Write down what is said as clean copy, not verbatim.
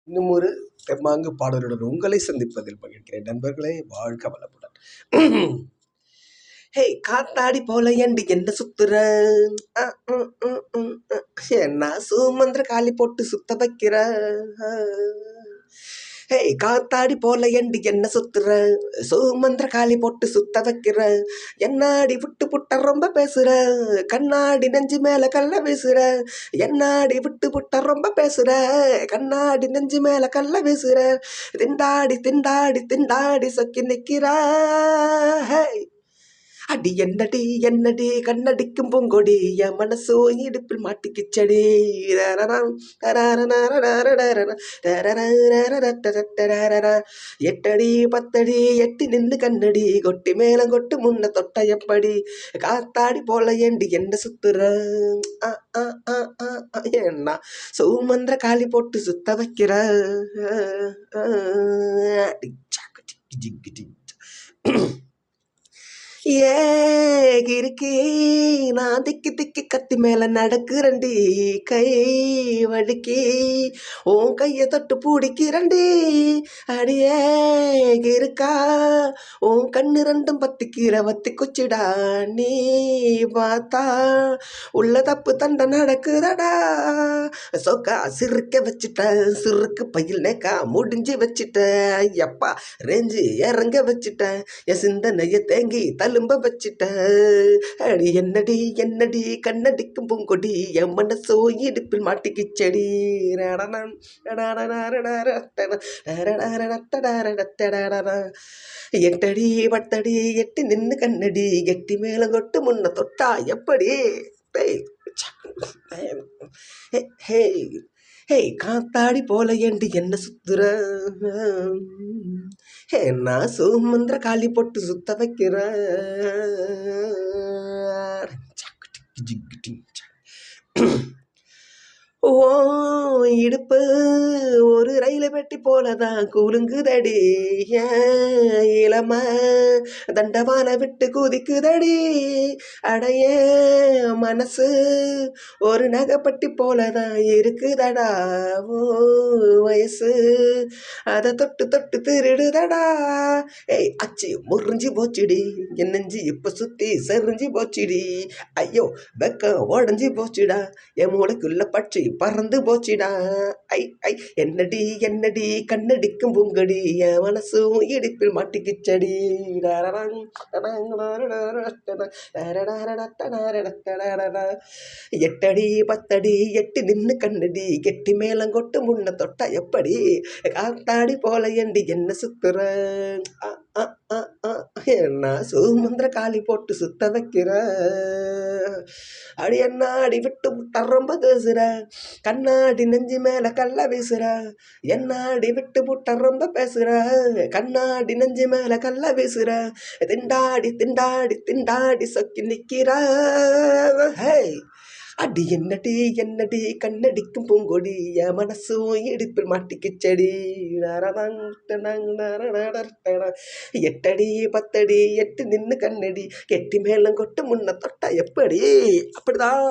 இன்னும் ஒரு தெம்மாங்கு பாடலுடன் உங்களை சந்திப்பதில் மகிழ்கிறேன். நண்பர்களே, வாழ்க வளமுடன். ஹே, காத்தாடி போல ஏண்டி என்ன சுத்துற? அ, ம், ம், ம், என்ன சுமந்திர காலி போட்டு சுத்த வைக்கிற? ஹே, காத்தாடி போல ஏண்டி என்ன சுத்துற? சுமந்திர காலி போட்டு சுத்த வைக்கிற. என்னாடி விட்டு புட்ட ரொம்ப பேசுற. கண்ணாடி நெஞ்சு மேல கல்ல வீசுற. என்னாடி விட்டு புட்ட ரொம்ப பேசுற. கண்ணாடி நெஞ்சு மேல கல்ல வீசுற. திண்டாடி திண்டாடி திண்டாடி சொக்கி நிக்கிறா. ஹே, அடி என்னடி என்னடி கண்ணடிக்கும் பூங்கொடி என் மனசோ இடுப்பில் மாட்டிக்கிச்சடி. எட்டடி பத்தடி எட்டி நின்று கண்ணடி கொட்டி மேலம் கொட்டு முன்ன தொட்ட எப்படி காத்தாடி போல ஏண்டி என்ன சுத்துற? என்ன சுமந்திர காலி போட்டு சுத்த வைக்கிற. ஏ கிறுக்கி நான் திக்கி திக்கி கத்தி மேல நடக்குறண்டி. கை வழுக்கி உன் கையை தொட்டு பிடிக்கிறண்டி. அடியே கிறுக்கா உன் கண்ணு ரெண்டும் பத்தி கீரை வத்தி குச்சிடா. நீ பார்த்தா உள்ள தப்பு தண்டை நடக்குதடா. சொக்கா சிறுக்க வச்சுட்ட சிறுக்கு பையில் நேக்கா முடிஞ்சு வச்சுட்ட. ஐயப்பா ரேஞ்சு இறங்க வச்சுட்ட. என் சிந்தனைய தேங்கி தழும்ப வச்சிட்ட. அடி என்னடி என்னடி கண்ணடிக்கும் பூங்கொடி என் மனசோ இடுப்பில் மாட்டிக்கிச்சடி. எட்டடி பத்தடி எட்டி நின்று கண்ணடி எட்டி மேல கொட்டு முன்ன தொட்டா எப்படி? ஹே, காத்தாடி போல ஏண்டி என்ன சுத்துற? நான் சுமந்திர காலி போட்டு சுத்த வைக்கிற. ஓ இடுப்பு ஒரு ரயில பெட்டி போலதான் குலுங்குதடி. இளம தண்டவான விட்டு குதிக்குதடி. அடைய மனசு ஒரு நகைப்பட்டி போலதான் இருக்குதடா. ஓ வயசு அதை தொட்டு தொட்டு திருடுதடா. ஏய் அச்சி முறிஞ்சி போச்சுடி என் நெஞ்சு இப்ப சுத்தி செறிஞ்சி போச்சுடி. ஐயோ வெக்க உடஞ்சி போச்சுடா. என் மூளைக்குள்ள பட்சி பறந்து போச்சுடா. ஐ ஐ என்னடி என்னடி கண்ணடிக்கும் பூங்கடி என் மனசும் இடுப்பில் மாட்டிக்கிச்சடி. எட்டடி பத்தடி எட்டி நின்று கண்ணடி கெட்டி மேலம் கொட்டு முன்ன தொட்டா எப்படி காத்தாடி போல ஏண்டி என்ன சுத்துற? என்ன சுமந்திர காலி போட்டு சுத்த வைக்கிற. அடி என்னாடி விட்டு விட்ட ரொம்ப பேசுற. கண்ணாடி நெஞ்சு மேல கல்ல வீசுற. என்னாடி விட்டு புட்ட ரொம்ப பேசுற. கண்ணாடி நெஞ்சு மேல கல்ல வீசுற. திண்டாடி திண்டாடி திண்டாடி சொக்கி நிக்கிற. ஹே, அடி என்னடி என்னடி கண்ணடிக்கும் பூங்கொடி என் மனசும் இடுப்பில் மாட்டிக்கிச்சடி. எட்டடி பத்தடி எட்டு நின்று கண்ணடி கெட்டி மேலம் கொட்டு முன்ன தொட்டா எப்படி? அப்படிதான்